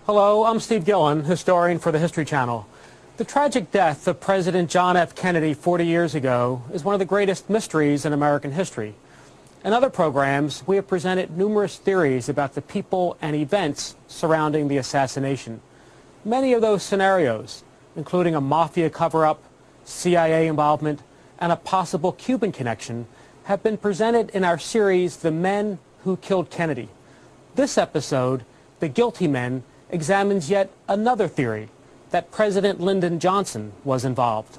Hello, I'm Steve Gillen, historian for the History Channel. The tragic death of President John F. Kennedy 40 years ago is one of the greatest mysteries in American history. In other programs, we have presented numerous theories about the people and events surrounding the assassination. Many of those scenarios, including a mafia cover-up, CIA involvement, and a possible Cuban connection, have been presented in our series, The Men Who Killed Kennedy. This episode, The Guilty Men, examines yet another theory, that President Lyndon Johnson was involved.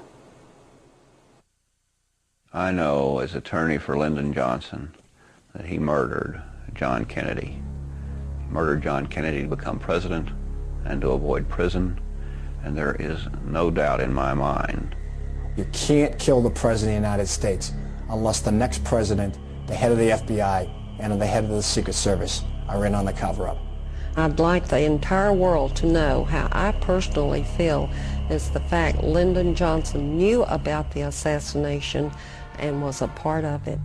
I know, as attorney for Lyndon Johnson, that he murdered John Kennedy. He murdered John Kennedy to become president and to avoid prison, and there is no doubt in my mind. You can't kill the President of the United States unless the next president, the head of the FBI, and the head of the Secret Service are in on the cover-up. I'd like the entire world to know how I personally feel is the fact Lyndon Johnson knew about the assassination and was a part of it.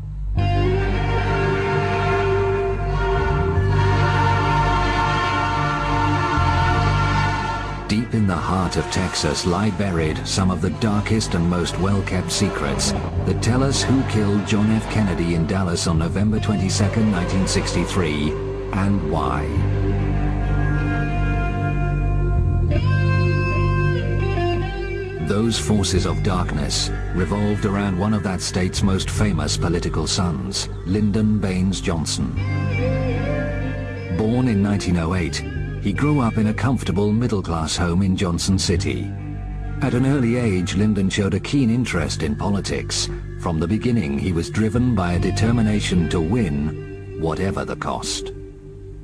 Deep in the heart of Texas lie buried some of the darkest and most well-kept secrets that tell us who killed John F. Kennedy in Dallas on November 22, 1963, and why. Those forces of darkness revolved around one of that state's most famous political sons, Lyndon Baines Johnson. Born in 1908, he grew up in a comfortable middle-class home in Johnson City. At an early age, Lyndon showed a keen interest in politics. From the beginning, he was driven by a determination to win, whatever the cost.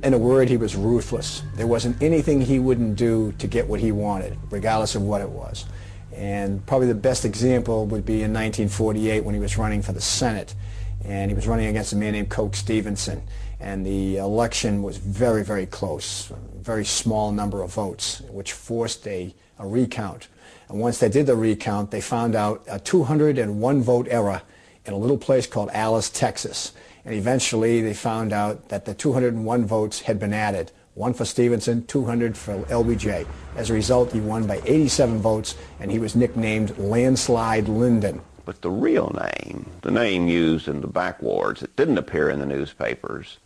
In a word, he was ruthless. There wasn't anything he wouldn't do to get what he wanted, regardless of what it was. And probably the best example would be in 1948 when he was running for the Senate. And he was running against a man named Coke Stevenson. And the election was very, very close, a very small number of votes, which forced a recount. And once they did the recount, they found out a 201 vote error in a little place called Alice, Texas. And eventually they found out that the 201 votes had been added. One for Stevenson, 200 for LBJ. As a result, he won by 87 votes, and he was nicknamed Landslide Lyndon. But the real name, the name used in the backwards that didn't appear in the newspapers,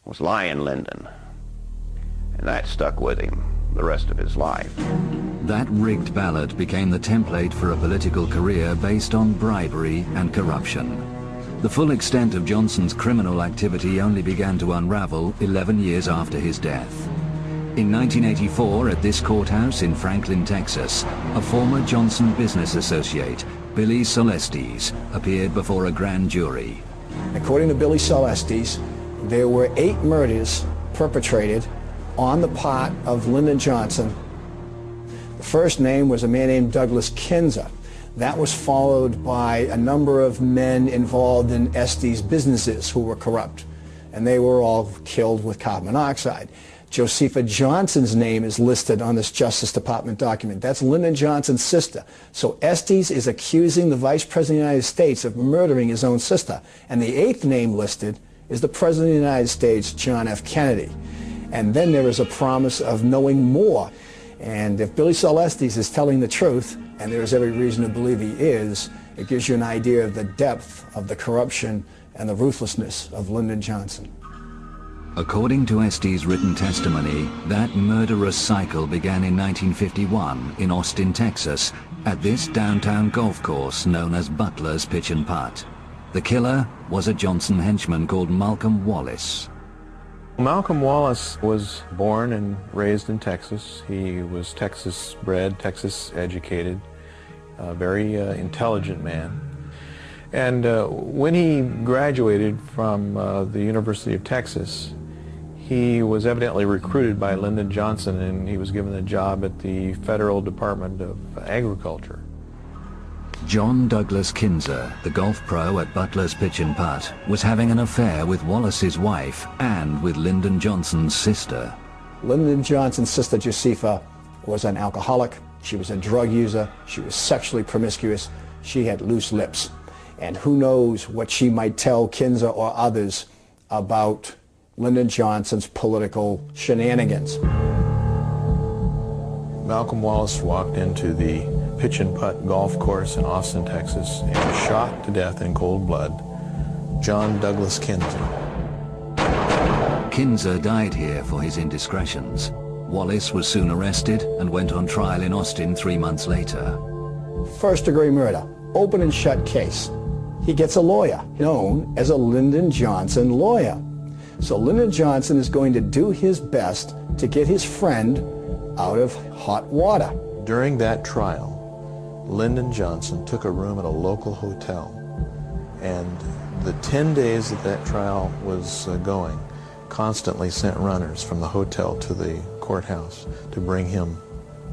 was Lion Lyndon. And that stuck with him the rest of his life. That rigged ballot became the template for a political career based on bribery and corruption. The full extent of Johnson's criminal activity only began to unravel 11 years after his death. In 1984, at this courthouse in Franklin, Texas, a former Johnson business associate, Billy Celestes, appeared before a grand jury. According to Billy Celestes, there were 8 murders perpetrated on the part of Lyndon Johnson. The first name was a man named Douglas Kinzer. That was followed by a number of men involved in Estes businesses who were corrupt, and they were all killed with carbon monoxide. Josepha Johnson's name is listed on this Justice Department document. That's Lyndon Johnson's sister. So Estes is accusing the Vice President of the United States of murdering his own sister. And the 8th name listed is the President of the United States, John F. Kennedy. And then there is a promise of knowing more. And if Billy Celestes is telling the truth, and there is every reason to believe he is, it gives you an idea of the depth of the corruption and the ruthlessness of Lyndon Johnson. According to Estes' written testimony, that murderous cycle began in 1951 in Austin, Texas, at this downtown golf course known as Butler's Pitch and Putt. The killer was a Johnson henchman called Malcolm Wallace. Malcolm Wallace was born and raised in Texas. He was Texas bred, Texas educated, a very intelligent man. And when he graduated from the University of Texas, he was evidently recruited by Lyndon Johnson, and he was given a job at the Federal Department of Agriculture. John Douglas Kinzer, the golf pro at Butler's Pitch and Putt, was having an affair with Wallace's wife and with Lyndon Johnson's sister. Lyndon Johnson's sister, Josepha, was an alcoholic. She was a drug user. She was sexually promiscuous. She had loose lips. And who knows what she might tell Kinzer or others about Lyndon Johnson's political shenanigans. Malcolm Wallace walked into the pitch and putt golf course in Austin, Texas, and shot to death in cold blood John Douglas Kinzer. Kinzer died here for his indiscretions. Wallace was soon arrested and went on trial in Austin 3 months later. First-degree murder, open and shut case. He gets a lawyer, known as a Lyndon Johnson lawyer. So Lyndon Johnson is going to do his best to get his friend out of hot water. During that trial, Lyndon Johnson took a room at a local hotel, and the 10 days that trial was going, constantly sent runners from the hotel to the courthouse to bring him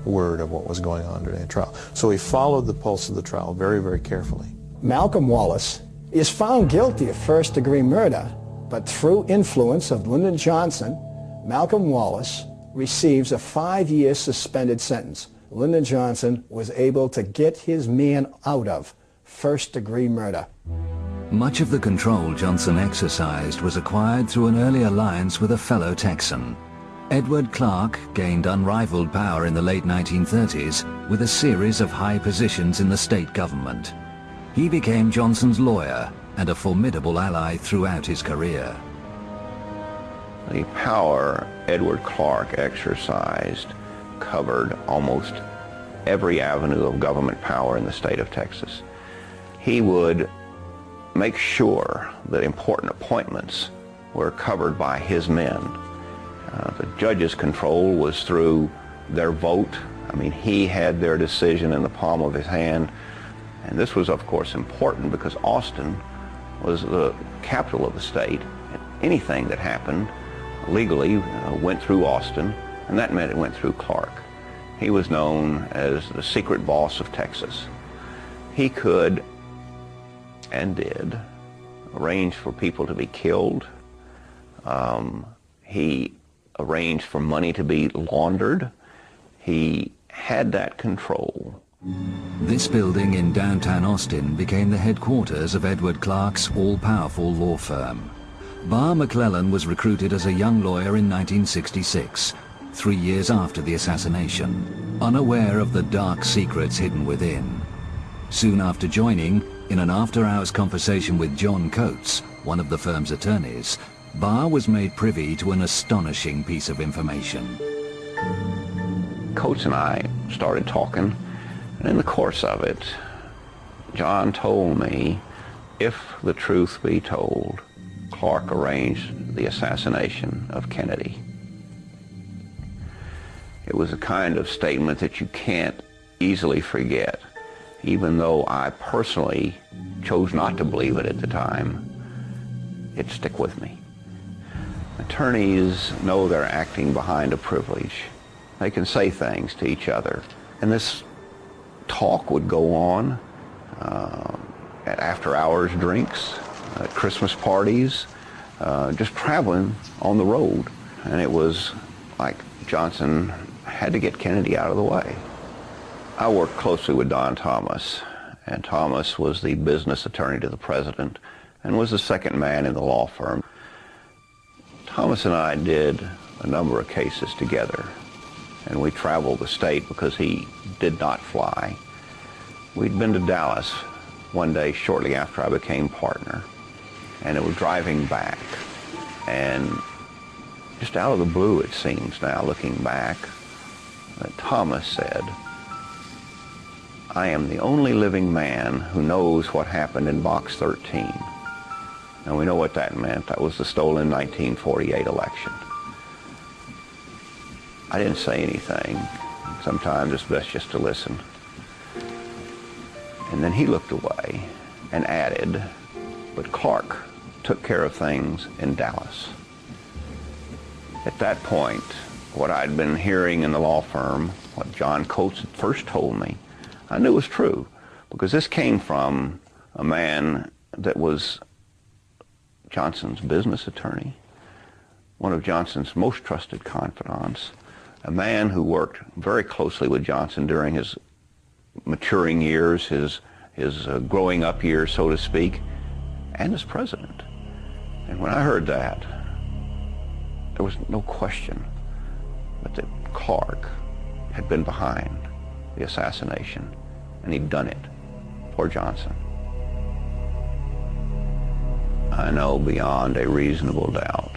word of what was going on during the trial. So he followed the pulse of the trial very, very carefully. Malcolm Wallace is found guilty of first-degree murder, but through influence of Lyndon Johnson, Malcolm Wallace receives a 5-year suspended sentence. Lyndon Johnson was able to get his man out of first-degree murder. Much of the control Johnson exercised was acquired through an early alliance with a fellow Texan. Edward Clark gained unrivaled power in the late 1930s with a series of high positions in the state government. He became Johnson's lawyer and a formidable ally throughout his career. The power Edward Clark exercised covered almost every avenue of government power in the state of Texas. He would make sure that important appointments were covered by his men. The judges' control was through their vote. I mean, he had their decision in the palm of his hand. And this was, of course, important because Austin was the capital of the state. And anything that happened legally went through Austin, and that meant it went through Clark. He was known as the secret boss of Texas. He could, and did, arrange for people to be killed. He arranged for money to be laundered. He had that control. This building in downtown Austin became the headquarters of Edward Clark's all-powerful law firm. Barr McClellan was recruited as a young lawyer in 1966, 3 years after the assassination, unaware of the dark secrets hidden within. Soon after joining, in an after-hours conversation with John Coates, one of the firm's attorneys, Barr was made privy to an astonishing piece of information. Coates and I started talking, and in the course of it, John told me, if the truth be told, Clark arranged the assassination of Kennedy. It was a kind of statement that you can't easily forget, even though I personally chose not to believe it at the time. It stuck with me. Attorneys know they're acting behind a privilege. They can say things to each other. And this talk would go on at after-hours drinks, at Christmas parties, just traveling on the road. And it was like Johnson had to get Kennedy out of the way. I worked closely with Don Thomas, and Thomas was the business attorney to the president and was the second man in the law firm. Thomas and I did a number of cases together, and we traveled the state because he did not fly. We'd been to Dallas one day shortly after I became partner, and it was driving back, and just out of the blue it seems now, looking back, that Thomas said, "I am the only living man who knows what happened in Box 13. And we know what that meant. That was the stolen 1948 election. I didn't say anything. Sometimes it's best just to listen. And then he looked away and added, but Clark took care of things in Dallas. At that point, what I'd been hearing in the law firm, what John Coates had first told me, I knew was true, because this came from a man that was Johnson's business attorney, one of Johnson's most trusted confidants, a man who worked very closely with Johnson during his maturing years, his growing up years, so to speak, and as president. And when I heard that, there was no question but that Clark had been behind the assassination, and he'd done it. Poor Johnson. I know beyond a reasonable doubt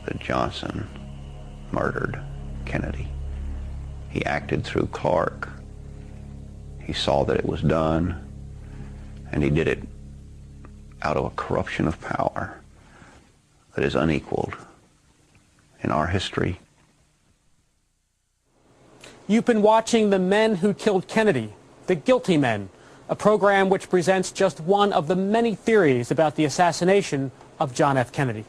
that Johnson murdered Kennedy. He acted through Clark. He saw that it was done, and he did it out of a corruption of power that is unequaled in our history. You've been watching The Men Who Killed Kennedy, The Guilty Men, a program which presents just one of the many theories about the assassination of John F. Kennedy.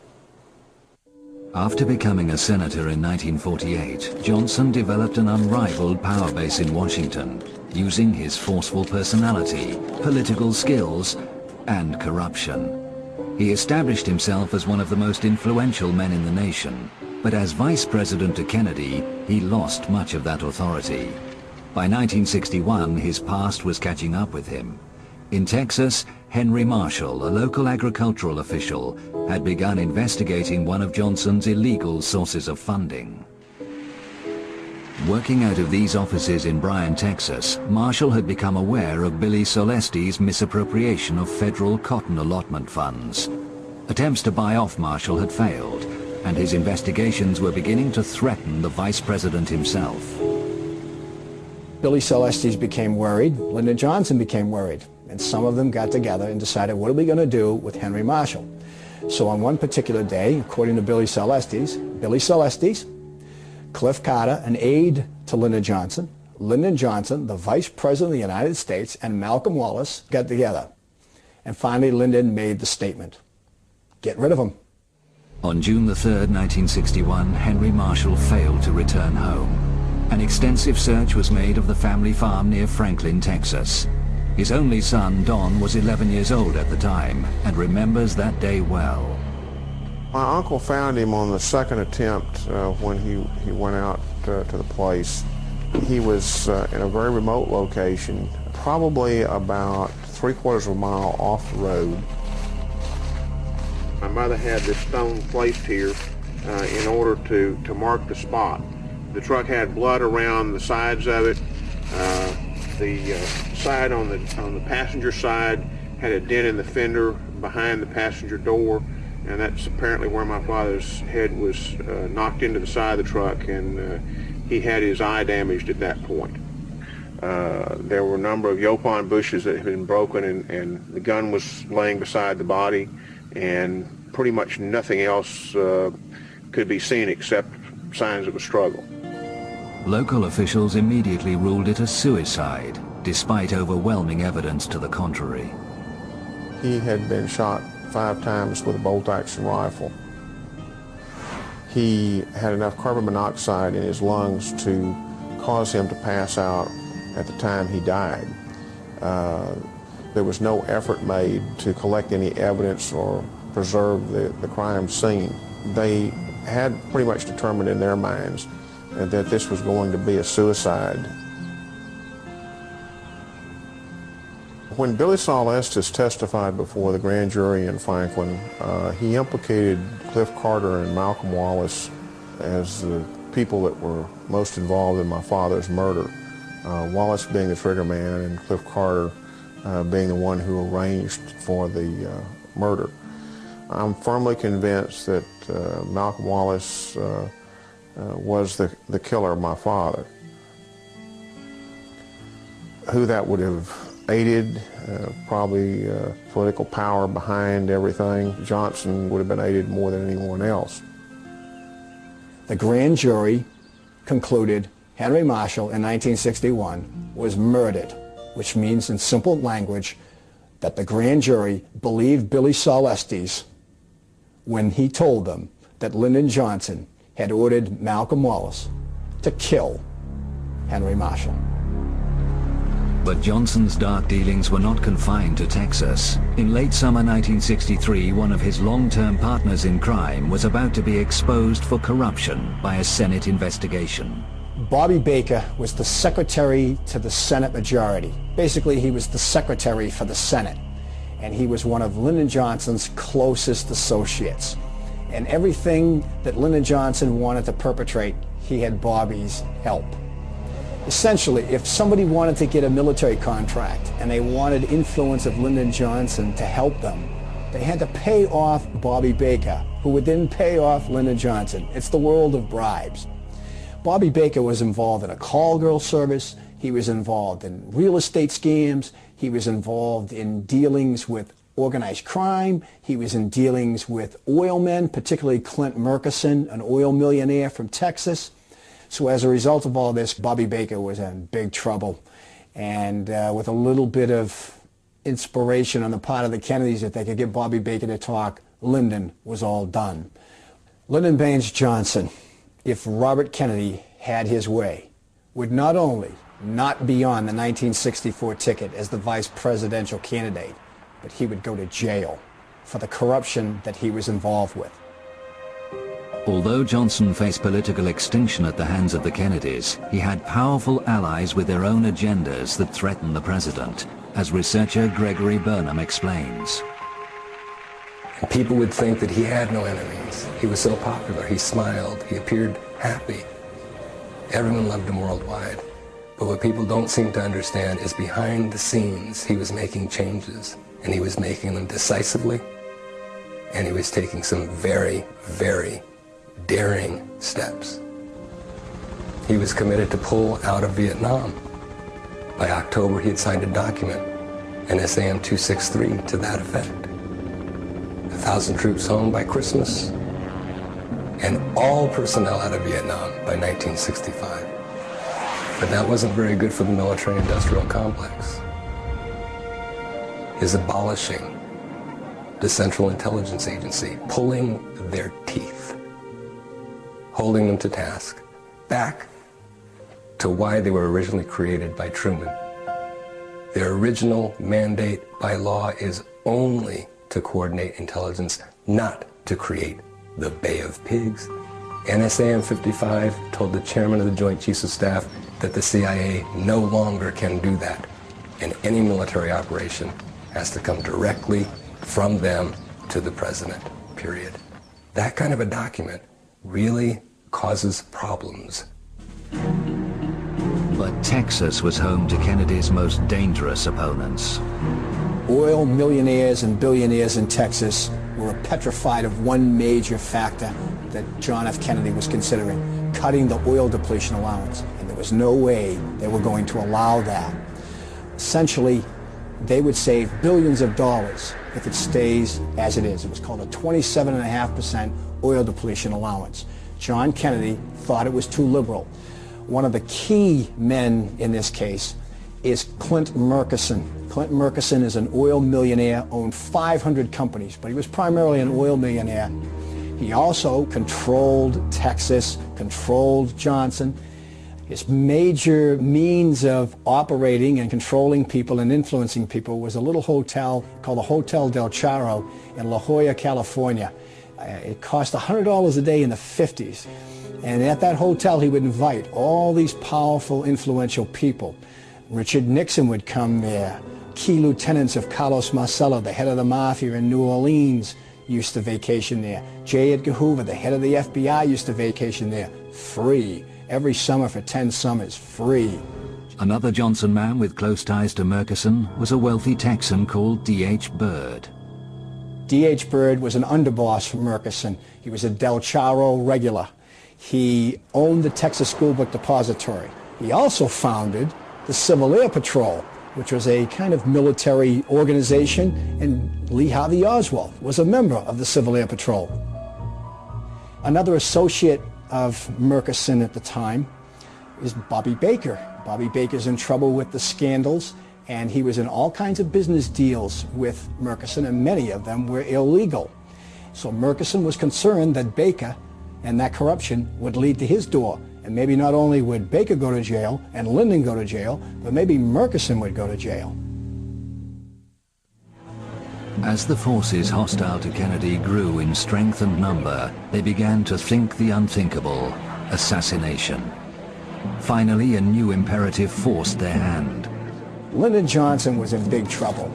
After becoming a senator in 1948, Johnson developed an unrivaled power base in Washington, using his forceful personality, political skills, and corruption. He established himself as one of the most influential men in the nation, but as vice president to Kennedy, he lost much of that authority. By 1961, his past was catching up with him. In Texas, Henry Marshall, a local agricultural official, had begun investigating one of Johnson's illegal sources of funding. Working out of these offices in Bryan, Texas, Marshall had become aware of Billy Solesti's misappropriation of federal cotton allotment funds. Attempts to buy off Marshall had failed, and his investigations were beginning to threaten the vice president himself. Billy Solestes became worried, Lyndon Johnson became worried, and some of them got together and decided, what are we going to do with Henry Marshall? So on one particular day, according to Billy Solestes, Cliff Carter, an aide to Lyndon Johnson, the vice president of the United States, and Malcolm Wallace got together. And finally, Lyndon made the statement, get rid of him. On June the 3rd, 1961, Henry Marshall failed to return home. An extensive search was made of the family farm near Franklin, Texas. His only son, Don, was 11 years old at the time and remembers that day well. My uncle found him on the second attempt when he went out to the place. He was in a very remote location, probably about 3/4 of a mile off the road. My mother had this stone placed here in order to mark the spot. The truck had blood around the sides of it. The side on the passenger side had a dent in the fender behind the passenger door, and that's apparently where my father's head was knocked into the side of the truck, and he had his eye damaged at that point. There were a number of yopon bushes that had been broken, and the gun was laying beside the body, and pretty much nothing else could be seen except signs of a struggle. Local officials immediately ruled it a suicide, despite overwhelming evidence to the contrary. He had been shot 5 times with a bolt-action rifle. He had enough carbon monoxide in his lungs to cause him to pass out at the time he died. There was no effort made to collect any evidence or preserve the crime scene. They had pretty much determined in their minds that this was going to be a suicide. When Billy Solestes testified before the grand jury in Franklin, he implicated Cliff Carter and Malcolm Wallace as the people that were most involved in my father's murder. Wallace being the trigger man and Cliff Carter being the one who arranged for the murder. I'm firmly convinced that Malcolm Wallace was the killer of my father. Who that would have aided, probably political power behind everything. Johnson would have been aided more than anyone else. The grand jury concluded Henry Marshall in 1961 was murdered, which means in simple language that the grand jury believed Billy Solestes when he told them that Lyndon Johnson had ordered Malcolm Wallace to kill Henry Marshall. But Johnson's dark dealings were not confined to Texas. In late summer 1963, one of his long-term partners in crime was about to be exposed for corruption by a Senate investigation. Bobby Baker was the secretary to the Senate majority. Basically, he was the secretary for the Senate, and he was one of Lyndon Johnson's closest associates. And everything that Lyndon Johnson wanted to perpetrate, he had Bobby's help. Essentially, if somebody wanted to get a military contract and they wanted influence of Lyndon Johnson to help them, they had to pay off Bobby Baker, who would then pay off Lyndon Johnson. It's the world of bribes. Bobby Baker was involved in a call girl service. He was involved in real estate scams. He was involved in dealings with organized crime. He was in dealings with oil men, particularly Clint Murchison, an oil millionaire from Texas. So as a result of all this, Bobby Baker was in big trouble. And with a little bit of inspiration on the part of the Kennedys that they could get Bobby Baker to talk, Lyndon was all done. Lyndon Baines Johnson, if Robert Kennedy had his way, would not only not be on the 1964 ticket as the vice presidential candidate, but he would go to jail for the corruption that he was involved with. Although Johnson faced political extinction at the hands of the Kennedys, he had powerful allies with their own agendas that threatened the president, as researcher Gregory Burnham explains. And people would think that he had no enemies. He was so popular. He smiled. He appeared happy. Everyone loved him worldwide. But what people don't seem to understand is behind the scenes, he was making changes, and he was making them decisively, and he was taking some very, very daring steps. He was committed to pull out of Vietnam. By October, he had signed a document, an SAM 263, to that effect. 1,000 troops home by Christmas, and all personnel out of Vietnam by 1965. But that wasn't very good for the military-industrial complex. His abolishing the Central Intelligence Agency, pulling their teeth, holding them to task, back to why they were originally created by Truman. Their original mandate by law is only to coordinate intelligence, not to create the Bay of Pigs. NSAM 55 told the chairman of the Joint Chiefs of Staff that the CIA no longer can do that, and any military operation has to come directly from them to the president, period. That kind of a document really causes problems. But Texas was home to Kennedy's most dangerous opponents. Oil millionaires and billionaires in Texas were petrified of one major factor that John F. Kennedy was considering, cutting the oil depletion allowance. And there was no way they were going to allow that. Essentially, they would save billions of dollars if it stays as it is. It was called a 27.5% oil depletion allowance. John Kennedy thought it was too liberal. One of the key men in this case is Clint Murchison. Clint Murchison is an oil millionaire, owned 500 companies, but he was primarily an oil millionaire. He also controlled Texas, controlled Johnson. His major means of operating and controlling people and influencing people was a little hotel called the Hotel Del Charro in La Jolla, California. It cost $100 a day in the 50s. And at that hotel, he would invite all these powerful, influential people. Richard Nixon would come there. Key lieutenants of Carlos Marcello, the head of the mafia in New Orleans, used to vacation there. J. Edgar Hoover, the head of the FBI, used to vacation there. Free. Every summer for 10 summers. Free. Another Johnson man with close ties to Murchison was a wealthy Texan called D.H. Byrd. D.H. Byrd was an underboss for Murchison. He was a Del Charro regular. He owned the Texas School Book Depository. He also founded the Civil Air Patrol, which was a kind of military organization, and Lee Harvey Oswald was a member of the Civil Air Patrol. Another associate of Murchison at the time is Bobby Baker. Bobby Baker's in trouble with the scandals, and he was in all kinds of business deals with Murchison, and many of them were illegal. So Murchison was concerned that Baker and that corruption would lead to his door. And maybe not only would Baker go to jail and Lyndon go to jail, but maybe Murchison would go to jail. As the forces hostile to Kennedy grew in strength and number, they began to think the unthinkable: assassination. Finally, a new imperative forced their hand. Lyndon Johnson was in big trouble.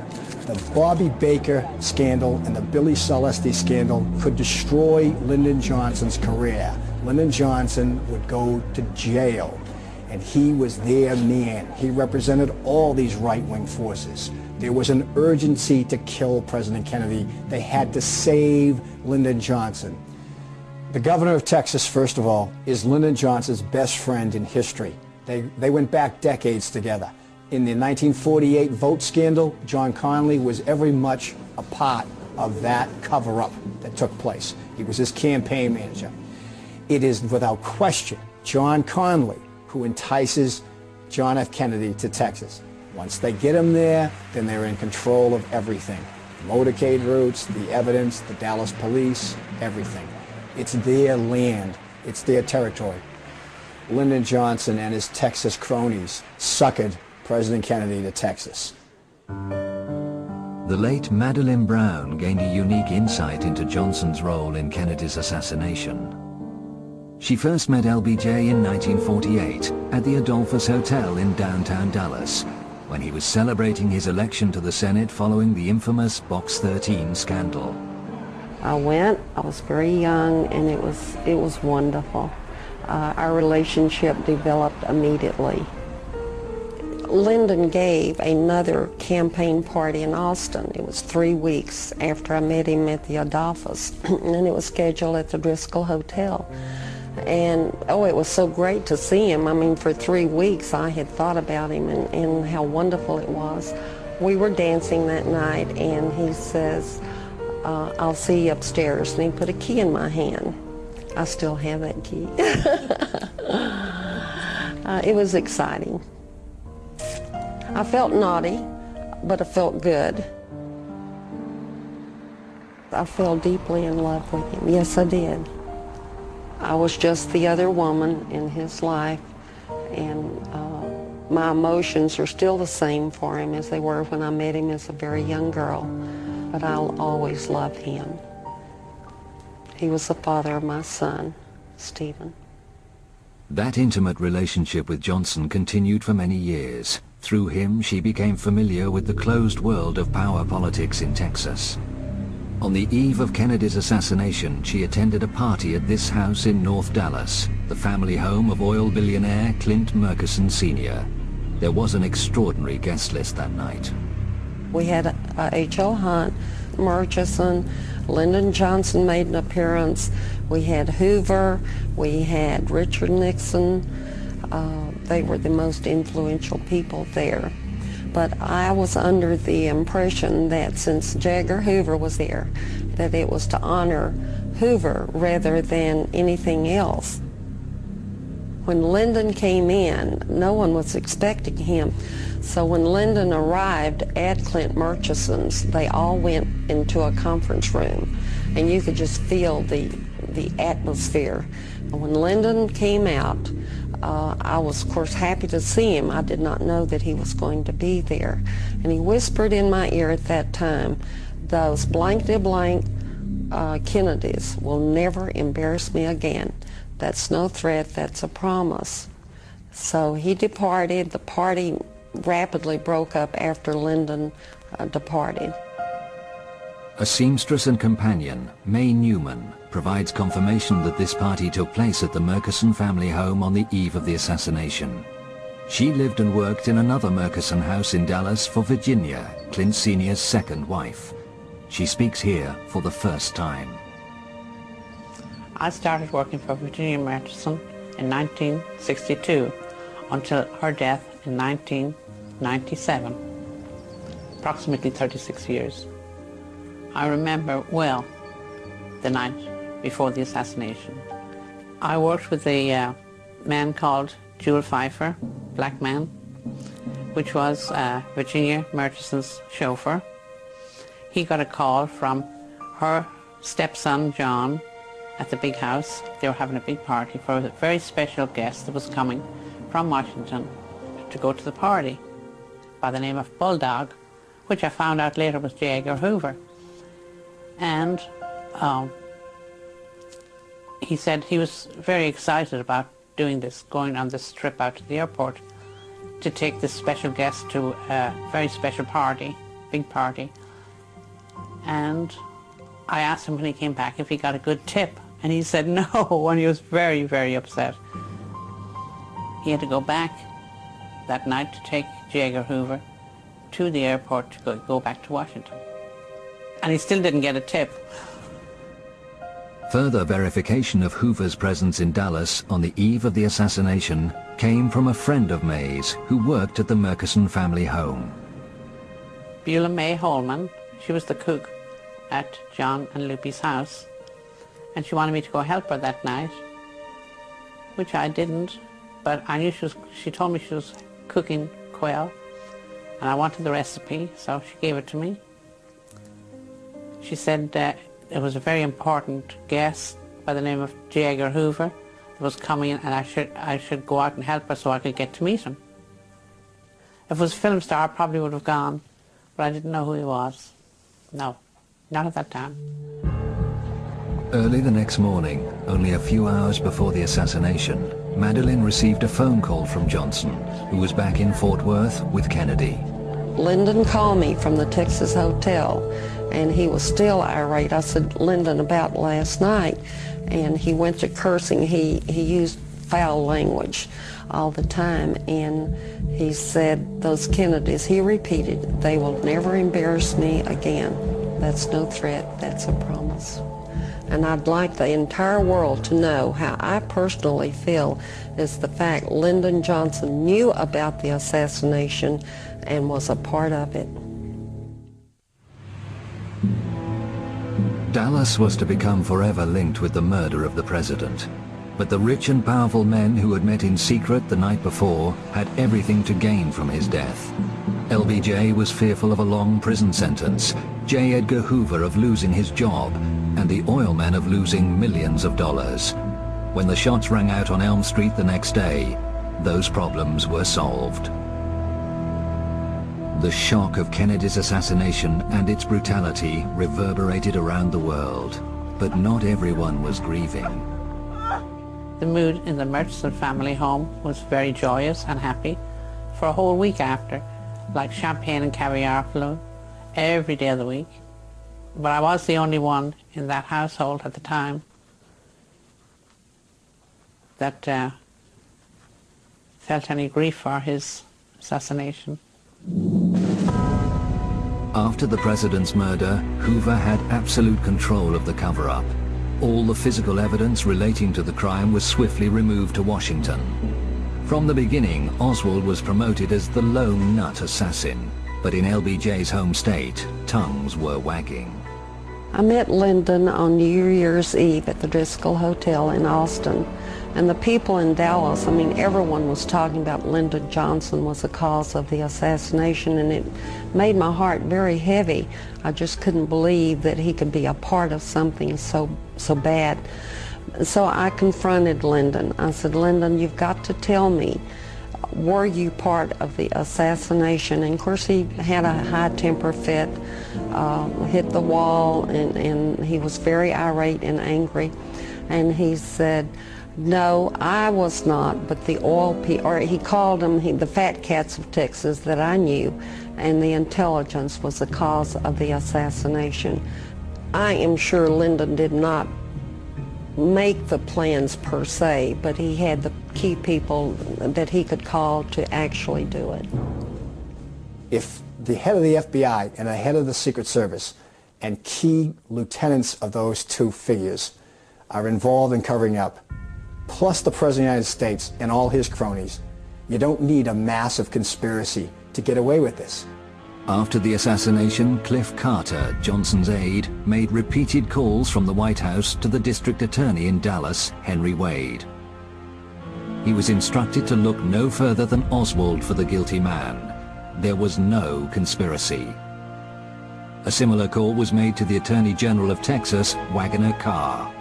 The Bobby Baker scandal and the Billy Celeste scandal could destroy Lyndon Johnson's career. Lyndon Johnson would go to jail, and he was their man. He represented all these right-wing forces. There was an urgency to kill President Kennedy. They had to save Lyndon Johnson. The governor of Texas, first of all, is Lyndon Johnson's best friend in history. They went back decades together. In the 1948 vote scandal, John Connally was every much a part of that cover-up that took place. He was his campaign manager. It is without question John Connally who entices John F. Kennedy to Texas. Once they get him there, then they're in control of everything. Motorcade routes, the evidence, the Dallas police, everything. It's their land. It's their territory. Lyndon Johnson and his Texas cronies suckered President Kennedy to Texas. The late Madeleine Brown gained a unique insight into Johnson's role in Kennedy's assassination. She first met LBJ in 1948 at the Adolphus Hotel in downtown Dallas, when he was celebrating his election to the Senate following the infamous Box 13 scandal. I went, I was very young, and it was wonderful. Our relationship developed immediately. Lyndon gave another campaign party in Austin. It was 3 weeks after I met him at the Adolphus, and it was scheduled at the Driscoll Hotel. And, oh, it was so great to see him. I mean, for 3 weeks I had thought about him and how wonderful it was. We were dancing that night, and he says, I'll see you upstairs. And he put a key in my hand. I still have that key. It was exciting. I felt naughty, but I felt good. I fell deeply in love with him. Yes, I did. I was just the other woman in his life, and my emotions are still the same for him as they were when I met him as a very young girl, but I'll always love him. He was the father of my son, Stephen. That intimate relationship with Johnson continued for many years. Through him, she became familiar with the closed world of power politics in Texas. On the eve of Kennedy's assassination, she attended a party at this house in North Dallas, the family home of oil billionaire Clint Murchison Sr. There was an extraordinary guest list that night. We had H.L. Hunt, Murchison, Lyndon Johnson made an appearance. We had Hoover, we had Richard Nixon. They were the most influential people there. But I was under the impression that since J. Edgar Hoover was there, that it was to honor Hoover rather than anything else. When Lyndon came in, no one was expecting him. So when Lyndon arrived at Clint Murchison's, they all went into a conference room, and you could just feel the atmosphere. And when Lyndon came out, I was, of course, happy to see him. I did not know that he was going to be there. And he whispered in my ear at that time, those blankety-blank Kennedys will never embarrass me again. That's no threat, that's a promise. So he departed. The party rapidly broke up after Lyndon departed. A seamstress and companion, May Newman, provides confirmation that this party took place at the Murchison family home on the eve of the assassination. She lived and worked in another Murchison house in Dallas for Virginia, Clint Sr.'s second wife. She speaks here for the first time. I started working for Virginia Murchison in 1962 until her death in 1997, approximately 36 years. I remember well the night before the assassination. I worked with a man called Jewel Pfeiffer, black man, which was Virginia Murchison's chauffeur. He got a call from her stepson, John, at the big house. They were having a big party for a very special guest that was coming from Washington to go to the party by the name of Bulldog, which I found out later was J. Edgar Hoover. And he said he was very excited about doing this, going on this trip out to the airport to take this special guest to a very special party, big party. And I asked him when he came back if he got a good tip, And he said no, and he was very, very upset. He had to go back that night to take J. Edgar Hoover to the airport to go back to Washington. And he still didn't get a tip. Further verification of Hoover's presence in Dallas on the eve of the assassination came from a friend of May's who worked at the Murchison family home. Beulah May Holman, she was the cook at John and Lupe's house, and she wanted me to go help her that night, which I didn't, but I knew she told me she was cooking quail, and I wanted the recipe, so she gave it to me. She said it was a very important guest by the name of J. Edgar Hoover that was coming in, and I should go out and help her so I could get to meet him. If it was a film star, I probably would have gone, but I didn't know who he was. No, not at that time. Early the next morning, only a few hours before the assassination, Madeleine received a phone call from Johnson, who was back in Fort Worth with Kennedy. Lyndon called me from the Texas hotel, and he was still irate. I said, Lyndon, about last night, and he went to cursing. He used foul language all the time, and he said, those Kennedys, he repeated, they will never embarrass me again. That's no threat, that's a promise. And I'd like the entire world to know how I personally feel is the fact Lyndon Johnson knew about the assassination and was a part of it. Dallas was to become forever linked with the murder of the president. But the rich and powerful men who had met in secret the night before had everything to gain from his death. LBJ was fearful of a long prison sentence, J. Edgar Hoover of losing his job, and the oil men of losing millions of dollars. When the shots rang out on Elm Street the next day, those problems were solved. The shock of Kennedy's assassination and its brutality reverberated around the world, but not everyone was grieving. The mood in the Murchison family home was very joyous and happy for a whole week after, like champagne and caviar flew every day of the week. But I was the only one in that household at the time that felt any grief for his assassination. After the president's murder, Hoover had absolute control of the cover-up. All the physical evidence relating to the crime was swiftly removed to Washington. From the beginning, Oswald was promoted as the lone nut assassin, but in LBJ's home state, tongues were wagging. I met Lyndon on New Year's Eve at the Driscoll Hotel in Austin, and the people in Dallas, I mean, everyone was talking about Lyndon Johnson was the cause of the assassination, and it made my heart very heavy. I just couldn't believe that he could be a part of something so bad. So I confronted Lyndon. I said, Lyndon, you've got to tell me, were you part of the assassination? And of course he had a high-temper fit, hit the wall, and he was very irate and angry. And he said, no, I was not, but the oil people, or he called them the fat cats of Texas that I knew, and the intelligence was the cause of the assassination. I am sure Lyndon did not make the plans per se, but he had the key people that he could call to actually do it. If the head of the FBI and the head of the Secret Service and key lieutenants of those two figures are involved in covering up, plus the President of the United States and all his cronies, you don't need a massive conspiracy to get away with this. After the assassination, Cliff Carter, Johnson's aide, made repeated calls from the White House to the district attorney in Dallas, Henry Wade. He was instructed to look no further than Oswald for the guilty man. There was no conspiracy. A similar call was made to the Attorney General of Texas, Waggoner Carr.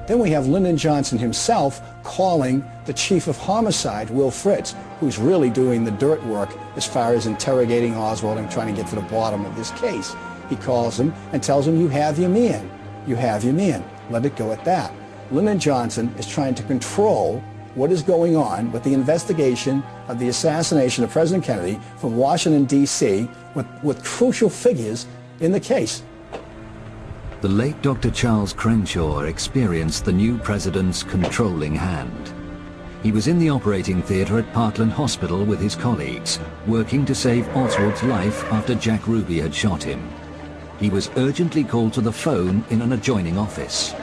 Then we have Lyndon Johnson himself calling the chief of homicide, Will Fritz, who's really doing the dirt work as far as interrogating Oswald and trying to get to the bottom of this case. He calls him and tells him, you have your man. You have your man. Let it go at that. Lyndon Johnson is trying to control what is going on with the investigation of the assassination of President Kennedy from Washington, D.C. with crucial figures in the case. The late Dr. Charles Crenshaw experienced the new president's controlling hand. He was in the operating theatre at Parkland Hospital with his colleagues, working to save Oswald's life after Jack Ruby had shot him. He was urgently called to the phone in an adjoining office.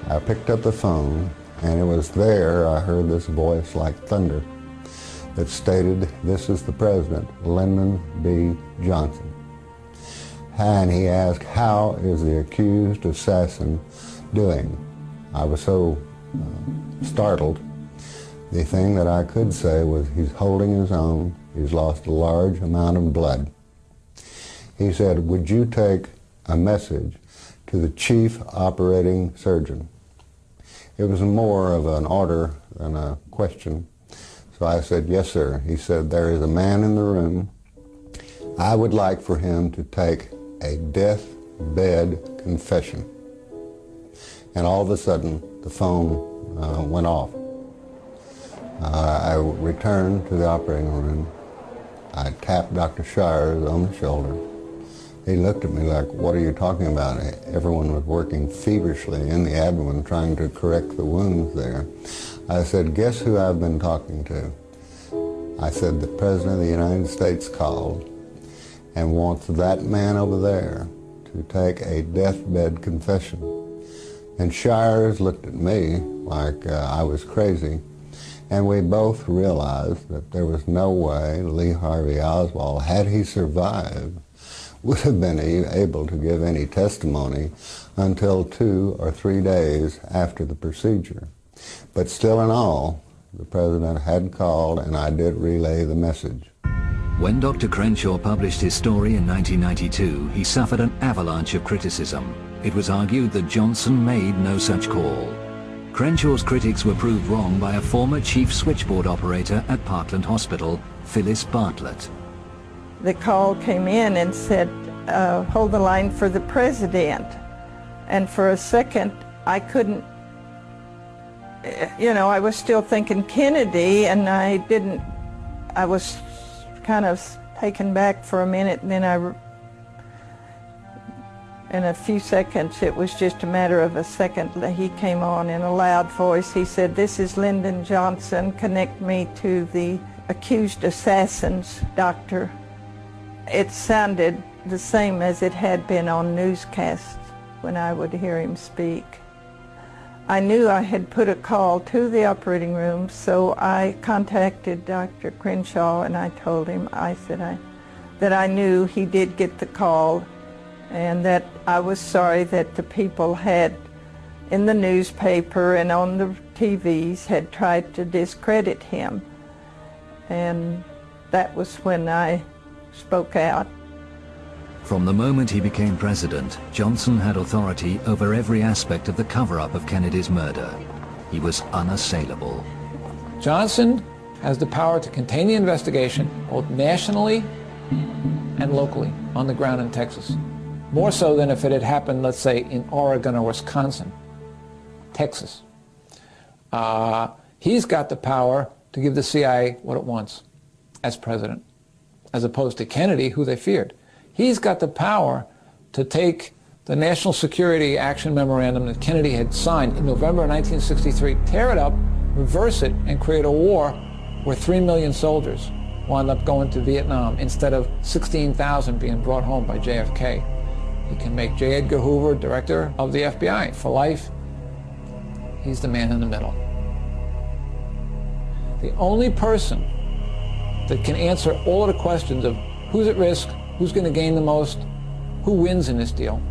I picked up the phone, and it was there I heard this voice like thunder that stated, "This is the president, Lyndon B. Johnson." And he asked, "How is the accused assassin doing?" I was so startled. The thing that I could say was, he's holding his own. He's lost a large amount of blood. He said, "Would you take a message to the chief operating surgeon?" It was more of an order than a question. So I said, "Yes, sir." He said, "There is a man in the room. I would like for him to take a deathbed confession." And all of a sudden, the phone went off. I returned to the operating room. I tapped Dr. Shires on the shoulder. He looked at me like, "What are you talking about?" Everyone was working feverishly in the abdomen trying to correct the wounds there. I said, "Guess who I've been talking to?" I said, "The President of the United States called and wants that man over there to take a deathbed confession." And Shires looked at me like I was crazy, and we both realized that there was no way Lee Harvey Oswald, had he survived, would have been able to give any testimony until 2 or 3 days after the procedure. But still in all, the President had called, and I did relay the message. When Dr. Crenshaw published his story in 1992, he suffered an avalanche of criticism. It was argued that Johnson made no such call. Crenshaw's critics were proved wrong by a former chief switchboard operator at Parkland Hospital, Phyllis Bartlett. The call came in and said, "Hold the line for the president." And for a second, I couldn't, I was still thinking Kennedy, and I was kind of taken back for a minute, and then in a few seconds, it was just a matter of a second, he came on in a loud voice. He said, "This is Lyndon Johnson. Connect me to the accused assassins, doctor." It sounded the same as it had been on newscasts when I would hear him speak. I knew I had put a call to the operating room, so I contacted Dr. Crenshaw, and I told him, that I knew he did get the call, and that I was sorry that the people had, in the newspaper and on the TVs, had tried to discredit him. And that was when I spoke out. From the moment he became president, Johnson had authority over every aspect of the cover-up of Kennedy's murder. He was unassailable. Johnson has the power to contain the investigation, both nationally and locally, on the ground in Texas. More so than if it had happened, let's say, in Oregon or Wisconsin. Texas. He's got the power to give the CIA what it wants as president, as opposed to Kennedy, who they feared. He's got the power to take the National Security Action Memorandum that Kennedy had signed in November 1963, tear it up, reverse it, and create a war where 3 million soldiers wound up going to Vietnam instead of 16,000 being brought home by JFK. He can make J. Edgar Hoover director of the FBI for life. He's the man in the middle. The only person that can answer all of the questions of who's at risk, who's going to gain the most, who wins in this deal,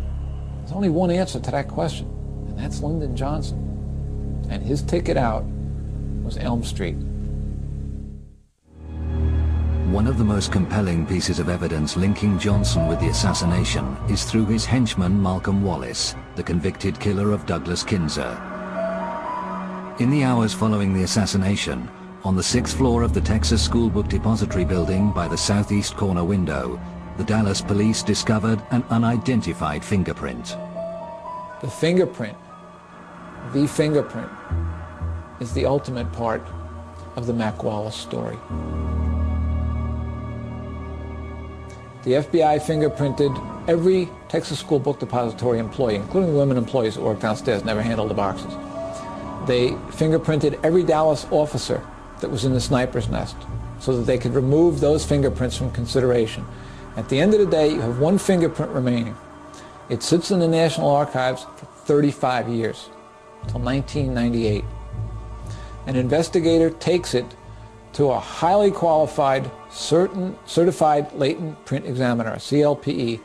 there's only one answer to that question, and that's Lyndon Johnson. And his ticket out was Elm Street. One of the most compelling pieces of evidence linking Johnson with the assassination is through his henchman Malcolm Wallace, the convicted killer of Douglas Kinzer. In the hours following the assassination, on the 6th floor of the Texas School Book Depository building by the southeast corner window, the Dallas police discovered an unidentified fingerprint. The fingerprint is the ultimate part of the Mac Wallace story. the FBI fingerprinted every Texas School Book Depository employee, including the women employees who worked downstairs, never handled the boxes. They fingerprinted every Dallas officer that was in the sniper's nest so that they could remove those fingerprints from consideration. At the end of the day, you have one fingerprint remaining. It sits in the National Archives for 35 years, until 1998. An investigator takes it to a highly qualified, certified latent print examiner, a CLPE,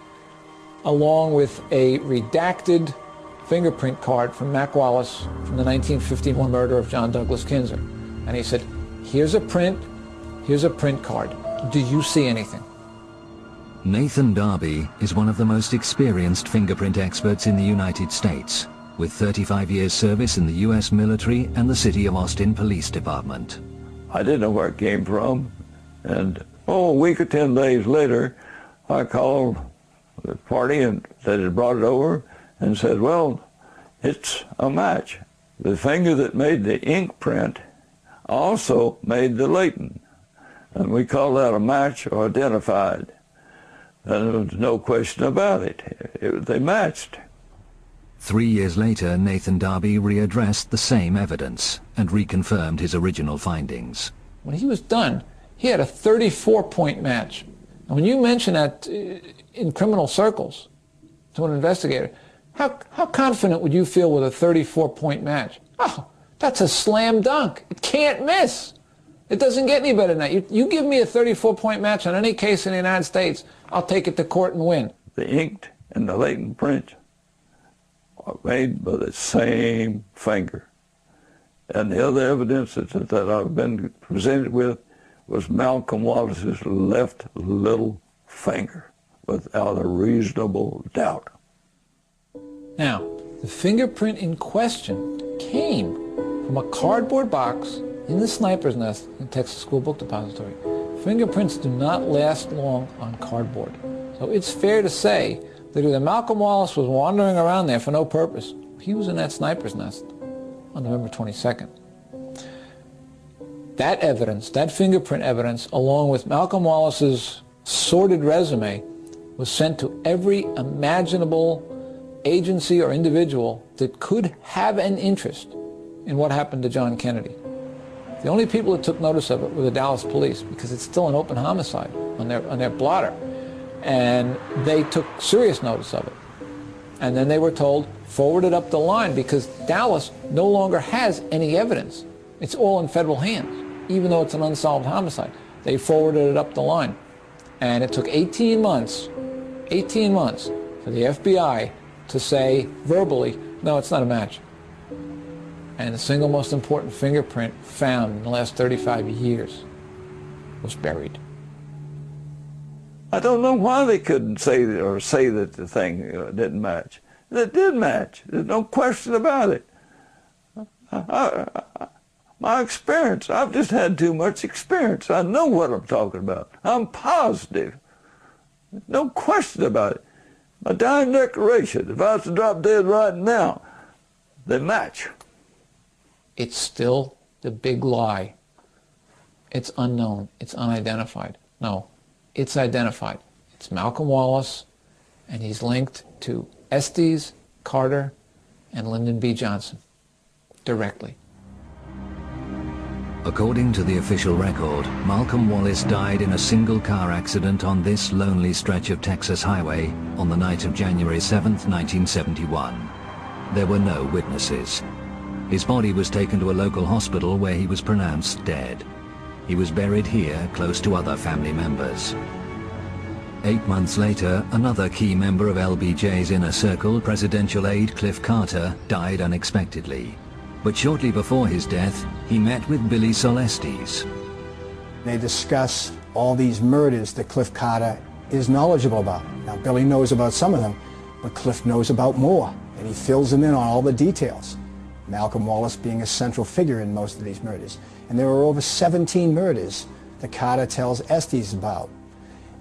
along with a redacted fingerprint card from Mac Wallace from the 1951 murder of John Douglas Kinzer. And he said, here's a print card. Do you see anything? Nathan Darby is one of the most experienced fingerprint experts in the United States, with 35 years service in the U.S. military and the City of Austin Police Department. I didn't know where it came from, and a week or 10 days later, I called the party that had brought it over and said, well, it's a match. The finger that made the ink print also made the latent, and we call that a match or identified. And there was no question about it. They matched. 3 years later, Nathan Darby readdressed the same evidence and reconfirmed his original findings. When he was done, he had a 34-point match. And when you mention that in criminal circles to an investigator, how confident would you feel with a 34-point match? Oh, that's a slam dunk. It can't miss. It doesn't get any better than that. You give me a 34-point match on any case in the United States, I'll take it to court and win. The inked and the latent print are made by the same finger. And the other evidence that I've been presented with was Malcolm Wallace's left little finger, without a reasonable doubt. Now, the fingerprint in question came from a cardboard box in the sniper's nest in Texas School Book Depository. Fingerprints do not last long on cardboard. So it's fair to say that either Malcolm Wallace was wandering around there for no purpose. He was in that sniper's nest on November 22nd. That evidence, that fingerprint evidence, along with Malcolm Wallace's sordid resume, was sent to every imaginable agency or individual that could have an interest in what happened to John Kennedy. The only people that took notice of it were the Dallas police, because it's still an open homicide on their blotter. And they took serious notice of it. And then they were told, forward it up the line, because Dallas no longer has any evidence. It's all in federal hands, even though it's an unsolved homicide. They forwarded it up the line. And it took 18 months for the FBI to say verbally, no, it's not a match. And the single most important fingerprint found in the last 35 years was buried. I don't know why they couldn't say that the thing didn't match. It did match. There's no question about it. My experience, I've just had too much experience. I know what I'm talking about. I'm positive. No question about it. My dying declaration, if I was to drop dead right now, they match. It's still the big lie. It's unknown. It's unidentified. No, it's identified. It's Malcolm Wallace, and he's linked to Estes, Carter, and Lyndon B. Johnson directly. According to the official record, Malcolm Wallace died in a single car accident on this lonely stretch of Texas highway on the night of January 7th, 1971. There were no witnesses. His body was taken to a local hospital where he was pronounced dead. He was buried here close to other family members. 8 months later, another key member of LBJ's inner circle, presidential aide Cliff Carter, died unexpectedly. But shortly before his death, he met with Billy Solestes. They discuss all these murders that Cliff Carter is knowledgeable about. Now, Billy knows about some of them, but Cliff knows about more, and he fills him in on all the details. Malcolm Wallace being a central figure in most of these murders. And there were over 17 murders that Carter tells Estes about.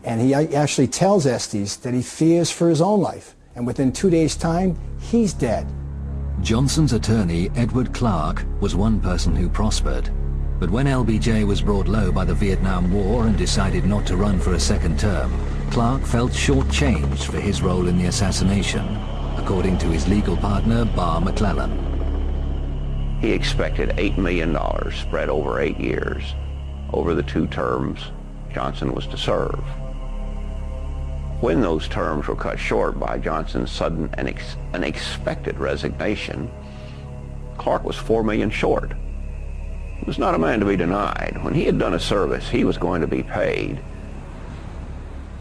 And he actually tells Estes that he fears for his own life. And within 2 days' time, he's dead. Johnson's attorney, Edward Clark, was one person who prospered. But when LBJ was brought low by the Vietnam War and decided not to run for a second term, Clark felt shortchanged for his role in the assassination, according to his legal partner, Barr McClellan. He expected $8 million spread over 8 years, over the 2 terms Johnson was to serve. When those terms were cut short by Johnson's sudden and unexpected resignation, Clark was $4 million short. He was not a man to be denied. When he had done a service, he was going to be paid.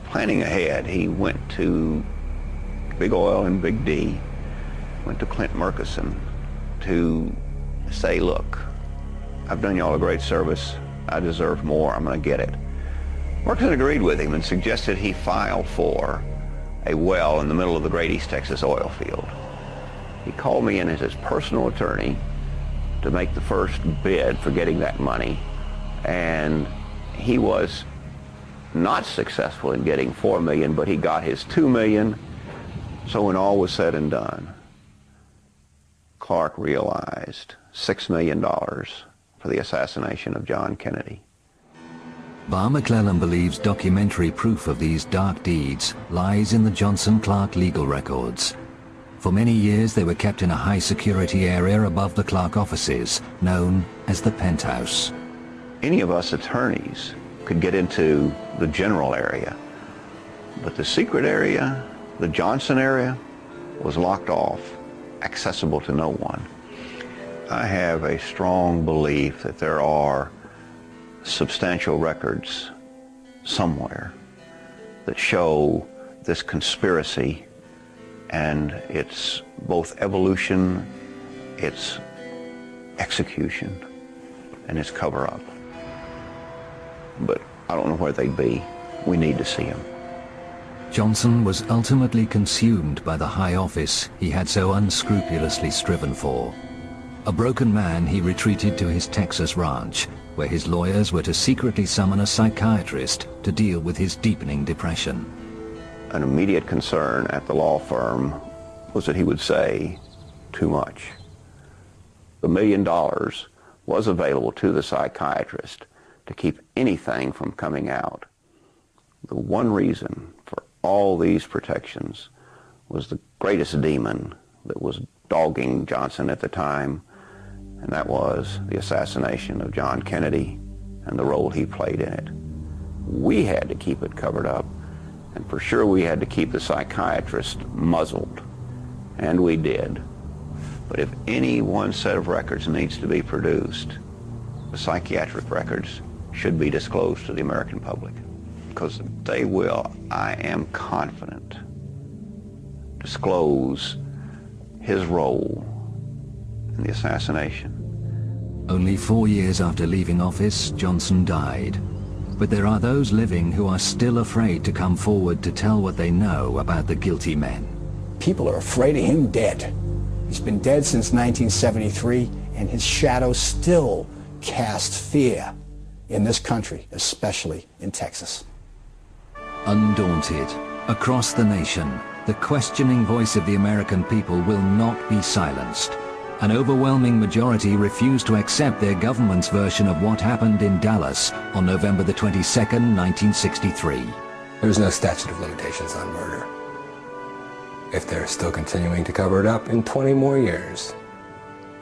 Planning ahead, he went to Big Oil and Big D, went to Clint Murchison to say, look, I've done y'all a great service. I deserve more. I'm going to get it. Murchison agreed with him and suggested he file for a well in the middle of the great East Texas oil field. He called me in as his personal attorney to make the first bid for getting that money, and he was not successful in getting $4 million, but he got his $2 million. So when all was said and done, Clark realized $6 million for the assassination of John Kennedy. Barr McClellan believes documentary proof of these dark deeds lies in the Johnson-Clark legal records. For many years they were kept in a high-security area above the Clark offices, known as the penthouse. Any of us attorneys could get into the general area, but the secret area, the Johnson area, was locked off, accessible to no one. I have a strong belief that there are substantial records somewhere that show this conspiracy and its both evolution, its execution, and its cover-up. But I don't know where they'd be. We need to see them. Johnson was ultimately consumed by the high office he had so unscrupulously striven for. A broken man, he retreated to his Texas ranch, where his lawyers were to secretly summon a psychiatrist to deal with his deepening depression. An immediate concern at the law firm was that he would say too much. The $1 million was available to the psychiatrist to keep anything from coming out. The one reason for all these protections was the greatest demon that was dogging Johnson at the time, and that was the assassination of John Kennedy and the role he played in it. We had to keep it covered up, and for sure we had to keep the psychiatrist muzzled, and we did. But if any one set of records needs to be produced, the psychiatric records should be disclosed to the American public, because they will, I am confident, disclose his role in the assassination. Only 4 years after leaving office, Johnson died. But there are those living who are still afraid to come forward to tell what they know about the guilty men. People are afraid of him dead. He's been dead since 1973, and his shadow still casts fear in this country, especially in Texas. Undaunted, across the nation, the questioning voice of the American people will not be silenced. An overwhelming majority refused to accept their government's version of what happened in Dallas on November the 22nd, 1963. There's no statute of limitations on murder. If they're still continuing to cover it up in 20 more years,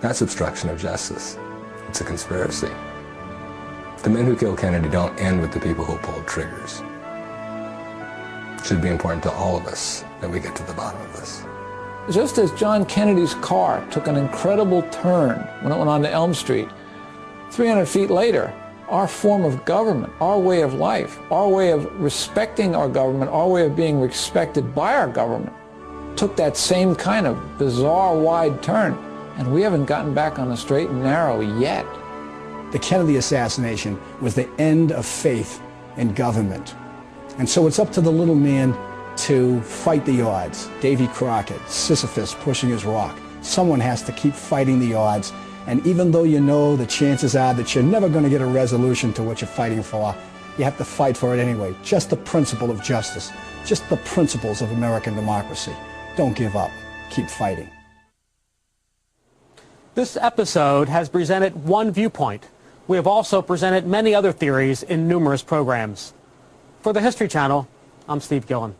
that's obstruction of justice. It's a conspiracy. The men who killed Kennedy don't end with the people who pulled triggers. It should be important to all of us that we get to the bottom of this. Just as John Kennedy's car took an incredible turn when it went on to Elm Street, 300 feet later, our form of government, our way of life, our way of respecting our government, our way of being respected by our government, took that same kind of bizarre wide turn, and we haven't gotten back on the straight and narrow yet. The Kennedy assassination was the end of faith in government. And so it's up to the little man to fight the odds. Davy Crockett, Sisyphus pushing his rock. Someone has to keep fighting the odds. And even though you know the chances are that you're never going to get a resolution to what you're fighting for, you have to fight for it anyway. Just the principle of justice. Just the principles of American democracy. Don't give up. Keep fighting. This episode has presented one viewpoint. We have also presented many other theories in numerous programs. For the History Channel, I'm Steve Gillen.